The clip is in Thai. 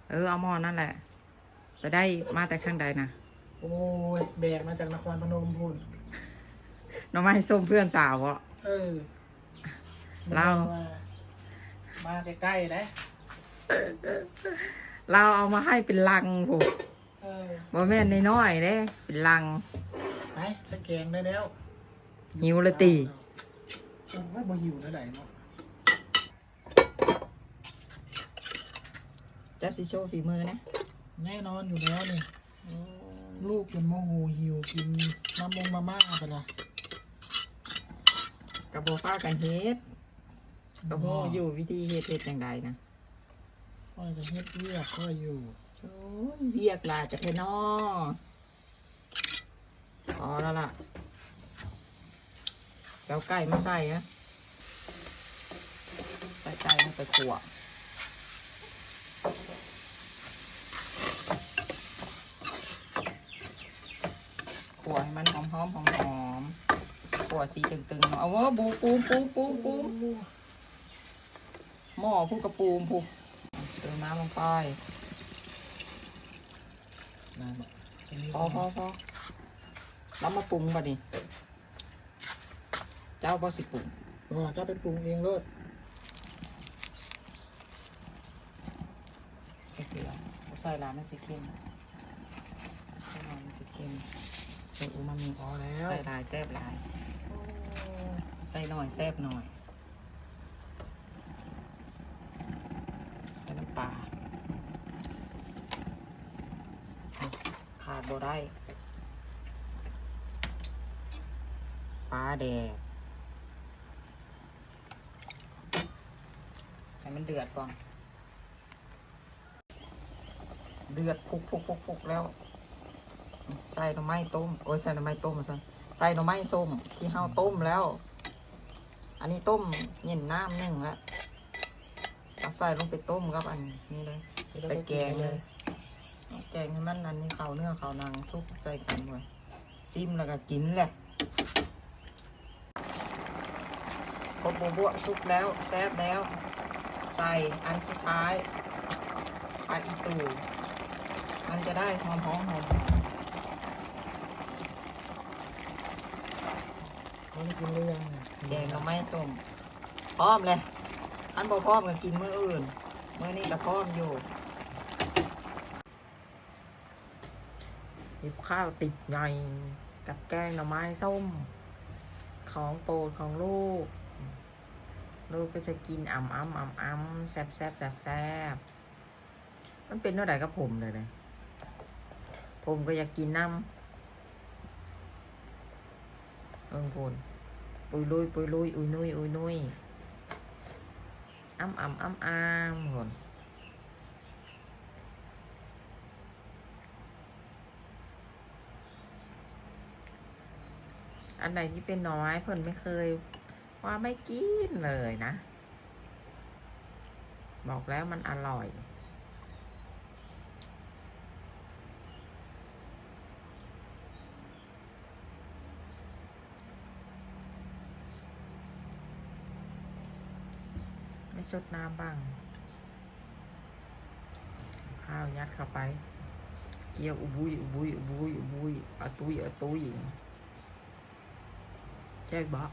เอาหม้อนั่นแหละไปได้มาแต่ข้างใดนะโอ้ยแบกมาจากนครพนมพุ่นหน่อไม้ส้มเพื่อนสาวอ่ะเรามาใกล้ๆนะเราเอามาให้เป็นลังผูกบ่แม่นน้อยๆเด้เป็นลังไปตะแกงได้แล้วหิวละตีโอ้ยบ่หิวเท่าไหร่เนาะจะสิโชว์ฝีมือนะแน่นอนอยู่แล้วนี่ลูกจนโมโหหิวกินมาม่าไปละกระโบฟ้ากันเฮ็ดกระโบอยู่วิธีเฮ็ดอย่างไรนะค่อยจะเฮ็ดเวียกค่อยอยู่โอ้ยเวียกลาจะเทนอพอแล้วล่ะเจ้าไก่มาใส่นะใส่ไก่ลงไปขั่วให้มันหอมขั่วสีตึงๆเอาว่าปูหม้อพูกระปูพูเติมน้ำลงไปพอแล้วมาปรุงป่ะนี่เจ้าบ่สิปรุงเจ้าไปปรุงเองเลยใส่เกลือใส่ร้านมันสิเค็มใส่ร้านมันสิเค็มใส่อูมามิพอแล้วใส่ลายแซ่บลายใส่หน่อยแซ่บหน่อยใส่น้ำปลาขาดบ่ได้ปลาแดกให้มันเดือดก่อนเดือดพุกแล้วใส่หน่อไม้ต้มใส่หน่อไม้ต้มมาใส่หน่อไม้ส้มที่เฮาต้มแล้วอันนี้ต้มเย็นน้ำนึ่งแล้วเอาใส่ลงไปต้มครับอันนี้เลยไปแกงเลยแกงให้มันอันนี้เขาเนื้อเขานางซุปใจกันไว้ซิมแล้วก็กินแหละพอบัวซุปแล้วแซ่บแล้วใส่อันสุดท้ายปลาอีตูมันจะได้หอมไม่กินเรื่องแกงก็ไม่ส้มพร้อมเลยอันบ่พร้อมก็กินมื้ออื่นมื้อนี้ก็พร้อมอยู่หยิบข้าวติดใหญ่กับแกงหน่อไม้ส้มของโปรดของลูกก็จะกินอ่ำแซ่บมันเป็นเท่าไหร่กับผมเลยนะผมก็อยากกินน้ำพนปุยลุยอุยนุยอ้ำพนอันไหนที่เป็นหน่อไม้เพิ่นไม่เคยว่าไม่กินเลยนะบอกแล้วมันอร่อยไม่ชดน้ำบ้างข้าวยัดเข้าไปเกี๊ยวอุบุยเอาตุยใช่ปะ